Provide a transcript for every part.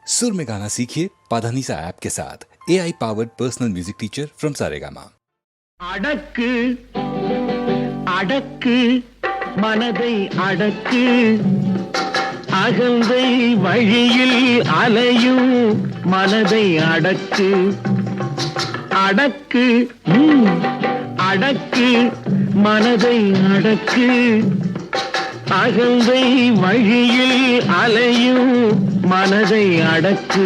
सुर में गाना सीखिए पाधानीसा ऐप के साथ AI powered personal music teacher from Saregama. அடக்கு அடக்கு மனதை அடக்கு அகந்தை வழியில் அலையும் மனதை அடக்கு அடக்கு அடக்கு மனதை அடக்கு அகந்தை வழியில் அலையும் மனதை அடக்கு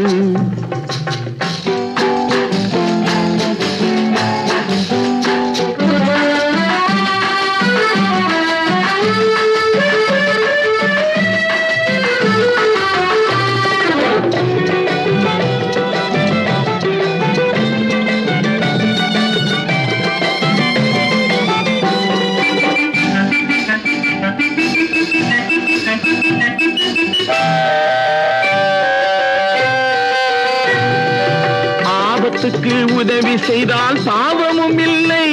உதவி செய்தால் பாவமும் இல்லை,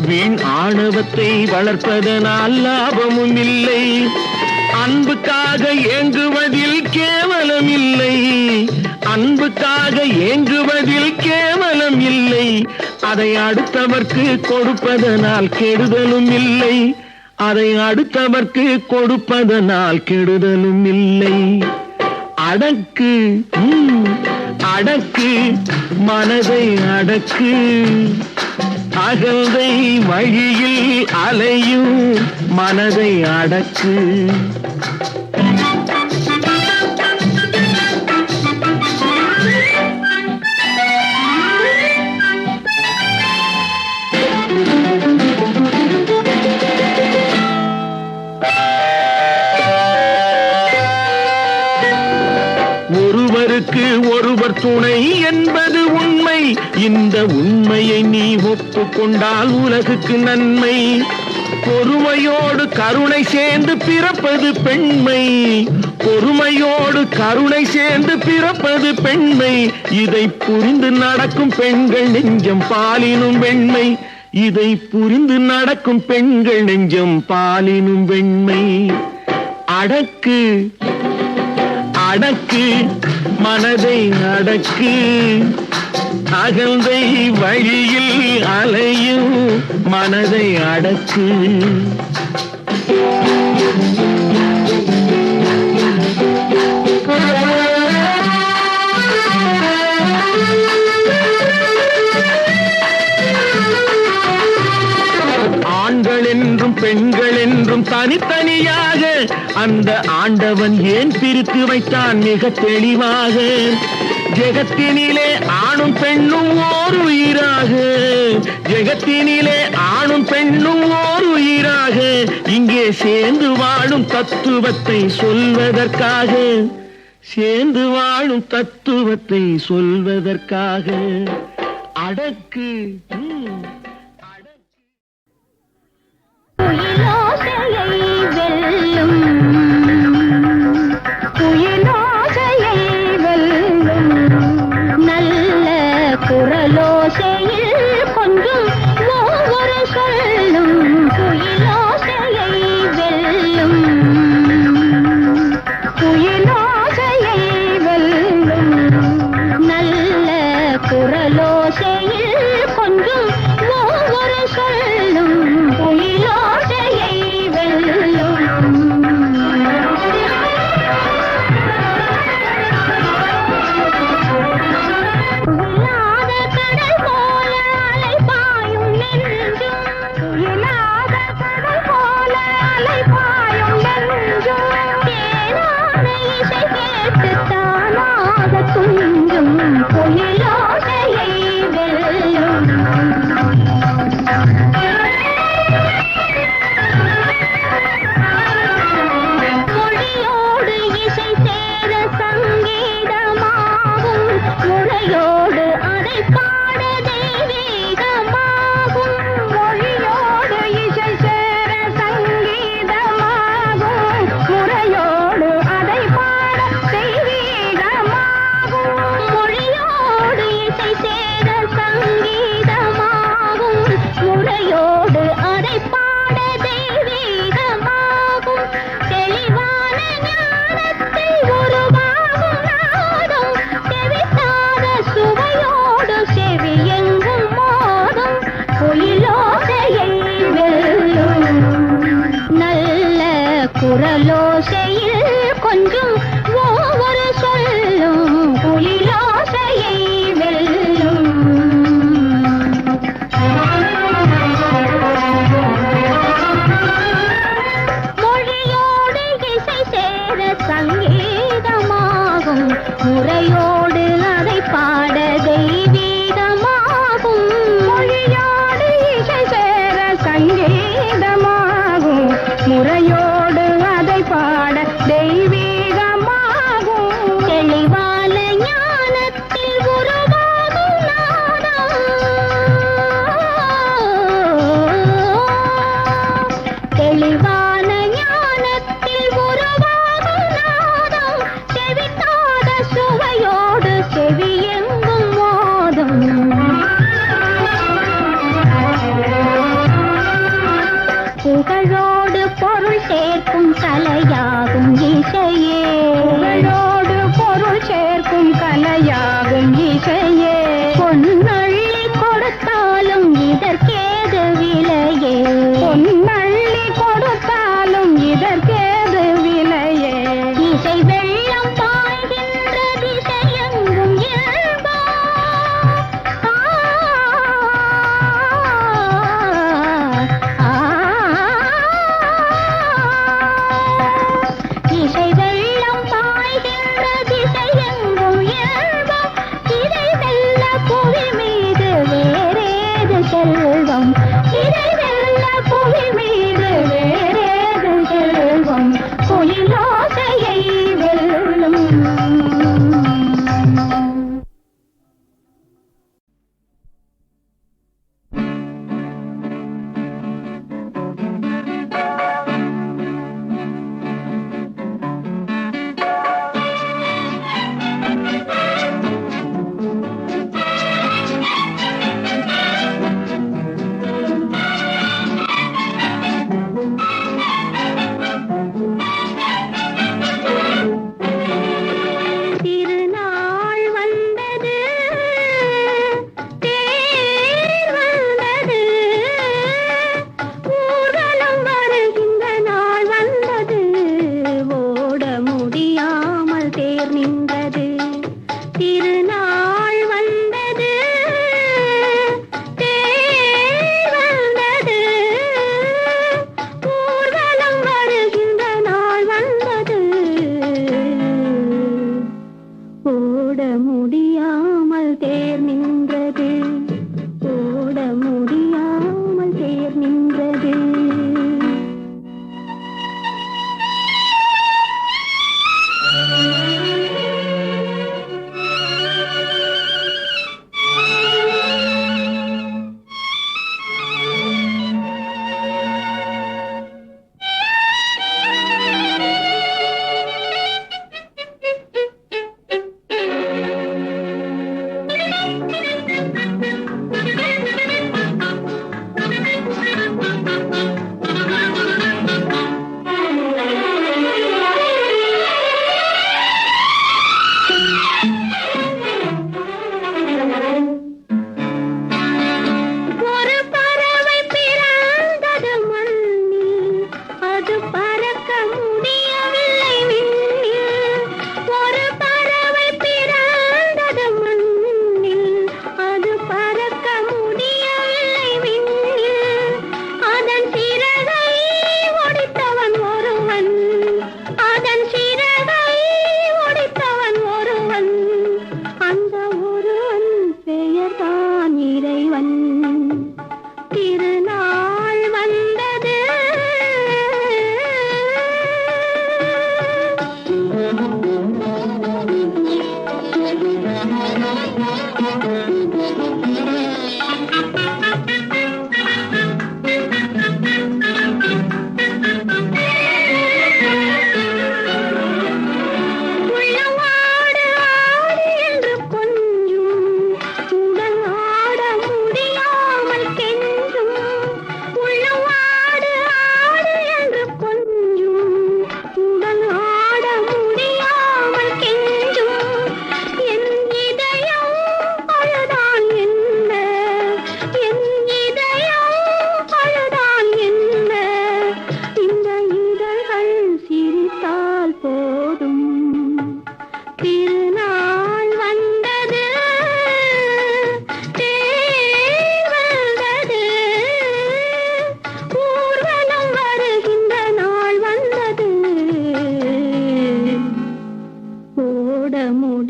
வீண் ஆணவத்தை வளர்ப்பதனால் லாபமும் இல்லை. அன்புக்காக ஏங்குவதில் கேவலம் இல்லை, அன்புக்காக ஏங்குவதில் கேவலம் இல்லை. அதை அடுத்தவர்க்கு கொடுப்பதனால் கெடுதலும் இல்லை, அதை அடுத்தவர்க்கு கொடுப்பதனால் கெடுதலும் இல்லை. அடக்கு அடக்கு மனதை அடக்கு அகந்தை வழியில் அலையும் மனதை அடக்கு. ஒருவர் துணை என்பது உண்மை, இந்த உண்மையை நீ ஒப்புக்கொண்டால் உலகுக்கு நன்மை. பொறுமையோடு கருணை சேர்ந்து பிறப்பது பெண்மை, பொறுமையோடு கருணை சேர்ந்து பிறப்பது பெண்மை. இதை புரிந்து நடக்கும் பெண்கள் நெஞ்சம் பாலினும் வெண்மை, இதை புரிந்து நடக்கும் பெண்கள் நெஞ்சம் பாலினும் வெண்மை. அடக்கு அடக்கு மனதை அடக்கு அகந்தை வழியில் அலையும் மனதை அடக்கு. ஆண்கள் என்றும் பெண்கள் என்றும் தனித்தனியாக அந்த ஆண்டவன் ஏன் பிரித்து வைத்தான் மிக தெளிவாக. ஜெகத்தினிலே ஆணும் பெண்ணும் ஓர் உயிராக, ஜெகத்தினிலே ஆணும் பெண்ணும் ஓர் உயிராக இங்கே சேர்ந்து வாழும் தத்துவத்தை சொல்வதற்காக, சேர்ந்து வாழும் தத்துவத்தை சொல்வதற்காக. அடக்கு கொஞ்சம் ஒவ்வொரு சொல்லும் குயிலோசையை வெல்லும். குரலோசையில் கொஞ்சம் ஒவ்வொரு சொல்லும் குயிலோசையை வெல்லும். மொழியோடு இசை சேர சங்கீதமாகும், முறையோடு அதை பாட தெய்வீகமாகும். மொழியோடு இசை சேர சங்கீதமாகும், முறையோடு அதை பாட தெய்வீகமாகும். தெளிவான ஞானத்தில் உருவாகும் நாதம், தெளிவான ஞானத்தில் உருவாகும் நாதம், செவித்தாத சுவையோடு செவியெங்கும் மோதும். புகழோடு பொருள் சேர்க்கும் கலையாகும் இசையே, புகழோடு பொருள் சேர்க்கும் கலையாகும் இசையே. பொன்னள்ளி கொடுத்தாலும் இதற்கேது விலையே, பொன்னள்ளி கொடுத்தாலும் இதற்கேது விலையே. இசை வெள்ளம் பாய்கின்ற திசையெங்கும் இயல்பா, இசை வெள்ளம் பாய்கின்ற திசையெங்கும் இயல்பா. இதை வெல்ல புவி மீது வேறேது செல்வம், இதை வெல்ல புவி மீது வேறேது செல்வம், குயிலோசையை வெல்லும். திருநாள் வந்தது, தேர் வந்தது, ஊர்வலம் வருகின்ற நாள் வந்தது, ஓட முடியாமல் தேர் நின்றது. திருநாள் வந்தது, தேர் வந்தது, ஊர்வலம் வருகின்ற நாள் வந்தது, ஓட முடியாமல் தேர் நின்றது, ஓட முடியாமல் தேர் நின்றது.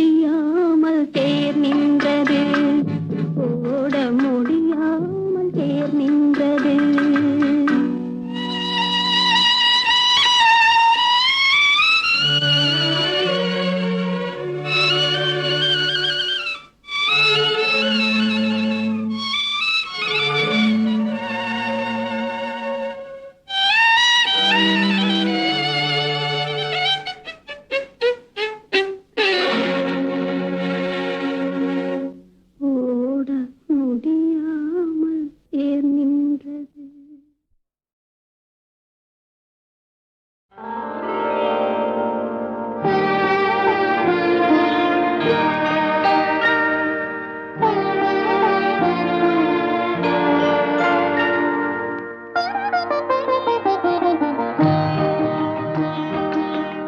முடியாமல் தேர் நின்றது, ஓட முடியாமல் தேர் நின்றது.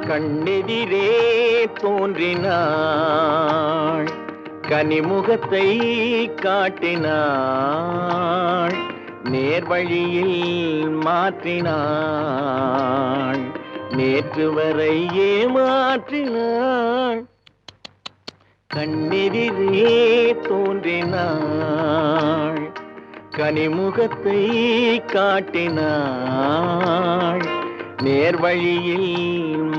கண்ணெதிரே தோன்றினாள், கனிமுகத்தை காட்டினாள், நேர்வழியில் மாற்றினாள், நேற்று வரை ஏமாற்றினாள். கண்ணெதிரே தோன்றினாள், கனிமுகத்தை காட்டினாள், நேர்வழியில்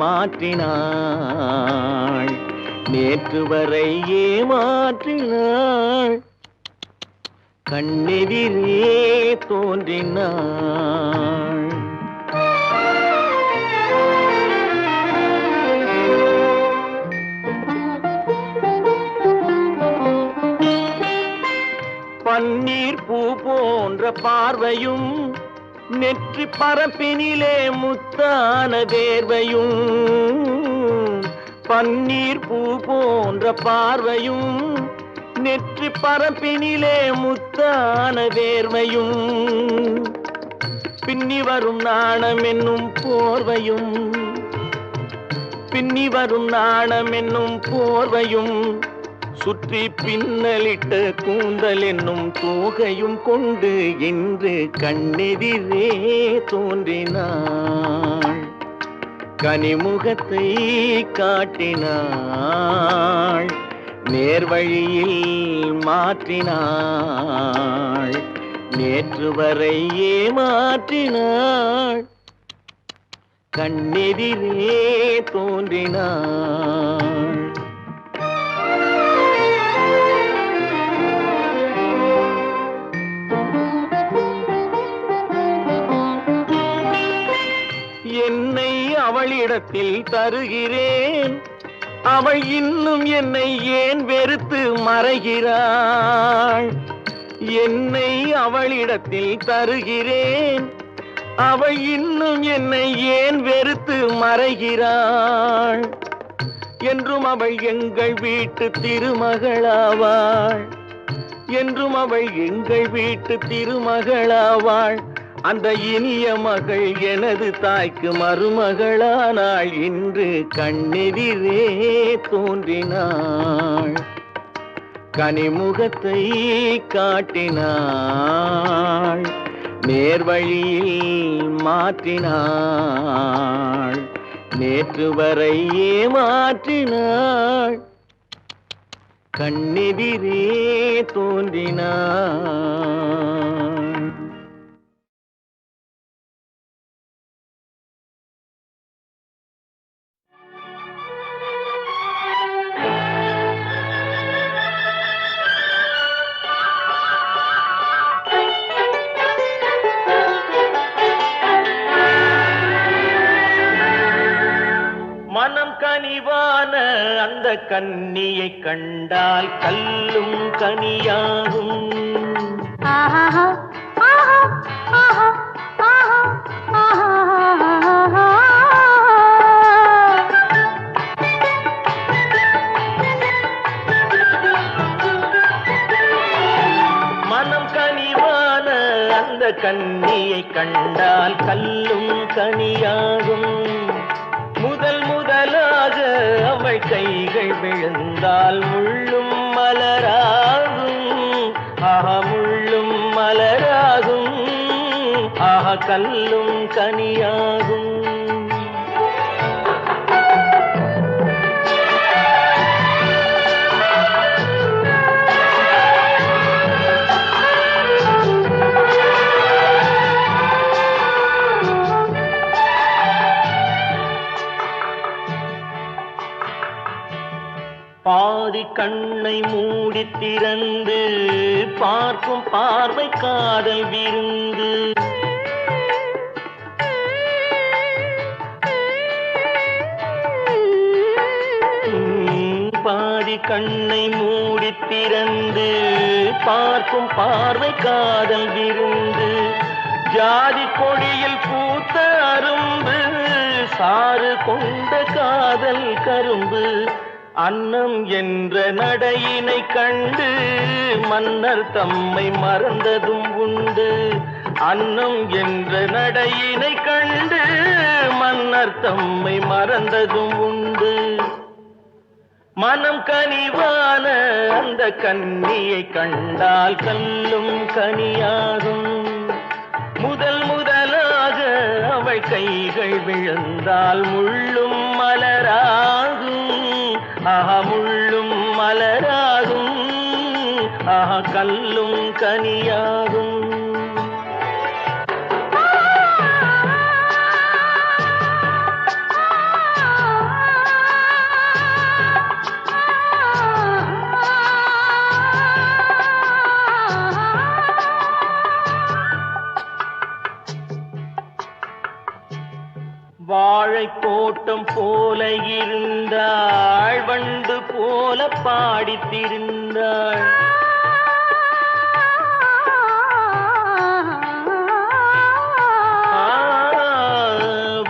மாற்றினாள், நேற்று வரை ஏமாற்றினாள். கண்ணெதிரே தோன்றினாள். பன்னீர் பூ போன்ற பார்வையும், நெற்றி பரப்பினிலே முத்தான தேர்வையும். பன்னீர் பூ போன்ற பார்வையும், நெற்றி பரப்பினிலே முத்தான தேர்வையும். பின்னி வரும் நாணம் என்னும் போர்வையும், பின்னி வரும் நாணம் என்னும் போர்வையும், சுற்றி பின்னலிட்ட கூந்தல் என்னும் தூகையும் கொண்டு இன்று கண்ணெதிரே தோன்றினாள், கனிமுகத்தை காட்டினாள், நேர்வழியில் மாற்றினாள், நேற்று வரை ஏமாற்றினாள். கண்ணெதிரே தோன்றினாள். என்னை அவளிடத்தில் தருகிறேன், அவள் இன்னும் என்னை ஏன் வெறுத்து மறைகிறாள். என்னை அவளிடத்தில் தருகிறேன், அவள் இன்னும் என்னை ஏன் வெறுத்து மறைகிறாள். என்றும் அவள் எங்கள் வீட்டு திருமகளாவாள், என்றும் அவள் எங்கள் வீட்டு திருமகளாவாள். அந்த இனிய மகள் எனது தாய்க்கு மருமகளானாள், இன்று கண்ணெதிரே தோன்றினாள், கனிமுகத்தை காட்டினாள், நேர்வழியில் மாற்றினாள், நேற்று வரை ஏமாற்றினாள். கண்ணெதிரே தோன்றினாள். மனம் கனிவான அந்த கன்னியை கண்டால் கல்லும் கனியாகும். ஆஹா ஆஹா ஆஹா ஆஹா ஆஹா. மனம் கனிவான அந்த கன்னியை கண்டால் கல்லும் கனியாகும். முதல் முதலாக அவள் கைகள் விழுந்தால் முள்ளும் மலராகும். ஆஹா முள்ளும் மலராகும், ஆஹா கல்லும் கனியாகும். கண்ணை மூடி திறந்து பார்க்கும் பார்வை காதல் விருந்து. பாதி கண்ணை மூடி திறந்து பார்க்கும் பார்வை காதல் விருந்து. ஜாதி கொடியில் பூத்த அரும்பு சாறு கொண்ட காதல் கரும்பு. அன்னம் என்ற நடையினை கண்டு மன்னர் தம்மை மறந்ததும் உண்டு. அன்னம் என்ற நடையினை கண்டு மன்னர் தம்மை மறந்ததும் உண்டு. மனம் கனிவான அந்த கன்னியை கண்டால் கல்லும் கனியாகும். முதல் முதலாக அவள் கைகள் விழுந்தால் முள்ளும் மலராகும். முள்ளும் மலராகும். கல்லும் கனியாகும். வாழை தோட்டம் போல இருந்தாள், வண்டு போல பாடித்திருந்தாள்.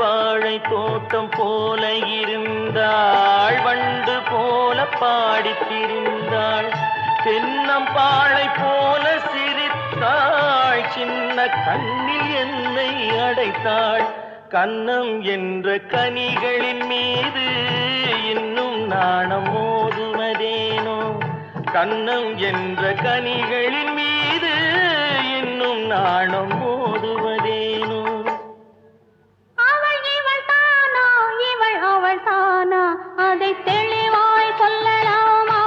வாழை தோட்டம் போல இருந்தாள், வண்டு போல பாடித்திருந்தாள். தென்னம்பாளை போல சிரித்தாள், சின்ன கண்ணில் என்னை அடைத்தாள். கன்னம் என்ற கனிகளின் மீது இன்னும் நாணம் மோதுவதேனோ. கன்னம் என்ற கனிகளின் மீது இன்னும் நாணம் மோதுவதேனோ. அவள் இவள் தானா, இவள் அவள் தானா, அதை தெளிவாய் சொல்லலாமா?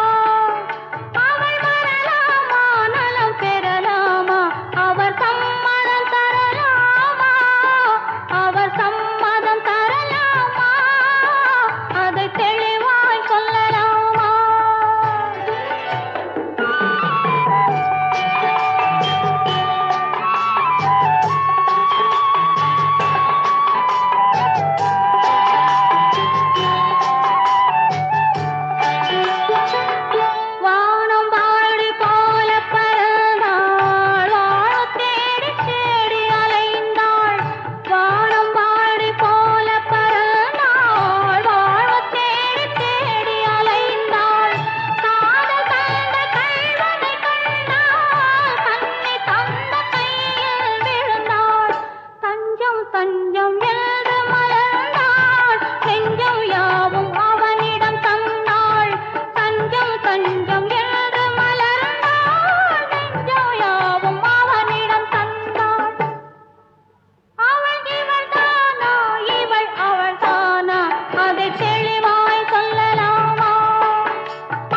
அவள் வரலாமா, நலம் பெறலாமா, அவர் சம்மதம் தரலாமா? அவர் சம்மதம் தரலாமா, அதை தெளிவாய் சொல்லலாமா? வானம் வாழி போல பறந்தாள், வாழத் தேடி தேடி அலைந்தாள். வானம் வாழி போல பறந்தாள், வாழத் தேடி தேடி அலைந்தாள். காதல் தந்த கள்வனை கண்டாள், தன்னை தந்த கையில் விழுந்தாள். தஞ்சம் தஞ்சம் என்று மலர்ந்தாள், நெஞ்சம் யாவும் அவனிடம் தந்தாள். தஞ்சம் தஞ்சம் என்று மலர்ந்தாள், நெஞ்சம் யாவும் அவனிடம் தந்தாள். அவள் இவள் தானா, இவள் அவள் தானா, அதை தெளிவாய் சொல்லலாமா?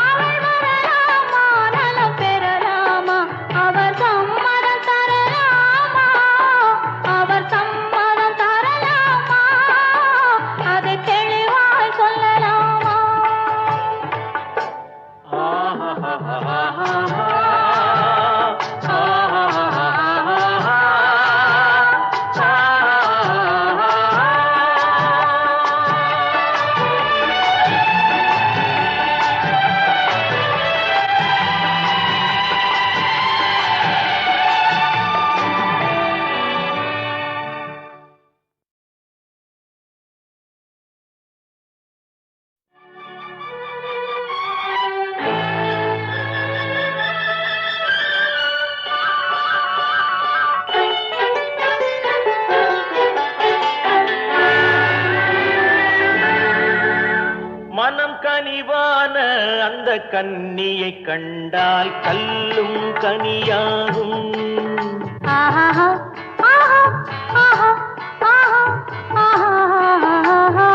அவள் வரலாமா, நலம் பெறலாமா, அவர் சம்மதம் தரலாமா? அவர் சம்மதம் தரலாமா, அதை தெளிவாய் சொல்லலாமா? மனம் கனிவான அந்த கன்னியை கண்டால் கல்லும் கனியாகும். ஆஹா ஆஹா ஆஹா ஆஹா ஆஹா.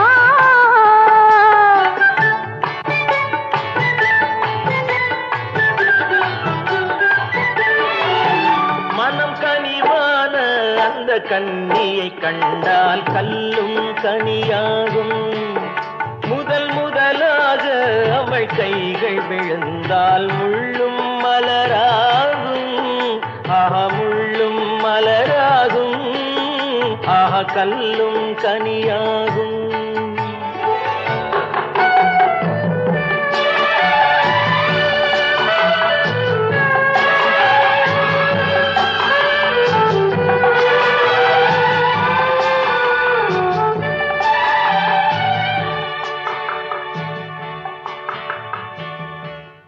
மனம் கனிவான அந்த கன்னியை கண்டால் கல்லும் கனியாகும். முதல் முதலாக அவள் கைகள் விழுந்தால் முள்ளும் மலராகும். முள்ளும் மலராகும். கல்லும் கனியாகும்.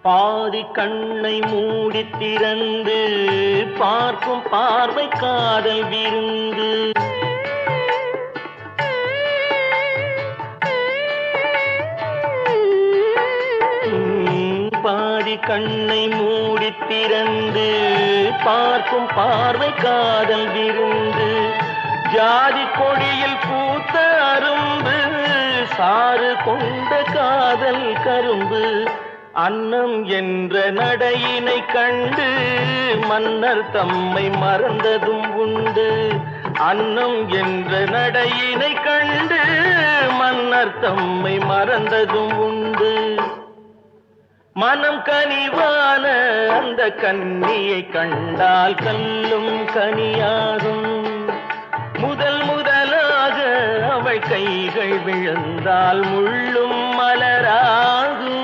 பாதி கண்ணை மூடி திறந்து பார்க்கும் பார்வை காதல் விருந்து. பாதி கண்ணை மூடி திறந்து பார்க்கும் பார்வை காதல் விருந்து. ஜாதி கொடியில் பூத்த அரும்பு சாறு கொண்ட காதல் கரும்பு. அன்னம் என்ற நடையினை கண்டு மன்னர் தம்மை மறந்ததும் உண்டு. அன்னம் என்ற நடையினை கண்டு மன்னர் தம்மை மறந்ததும் உண்டு. மனம் கனிவான அந்த கன்னியை கண்டால் கல்லும் கனியாகும். முதல் முதலாக அவள் கைகள் விழுந்தால் முள்ளும் மலராகும்.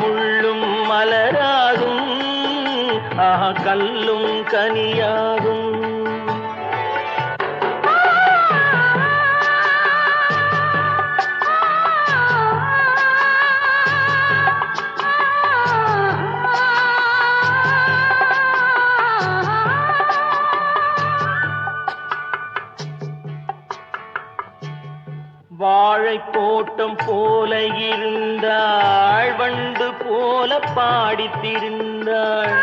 முள்ளும் மலராகும். கல்லும் கனியாகும். வாழை தோட்டம் போல இருந்தாள். வண்டு போல பாடித்திருந்தாள்.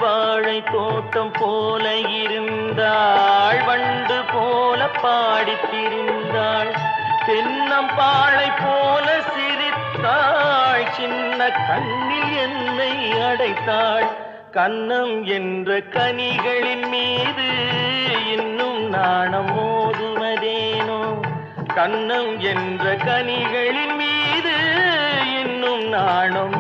வாழை தோட்டம் போல இருந்தாள். வண்டு போல பாடித்திருந்தாள். தென்னம்பாளை போல சிரித்தாள். சின்ன கண்ணில் என்னை அடைத்தாள். கன்னம் என்ற கனிகளின் மீது இன்னும் நாணம் மோதுவதேனோ. கன்னம் என்ற கனிகளின் மீது இன்னும் நாணம்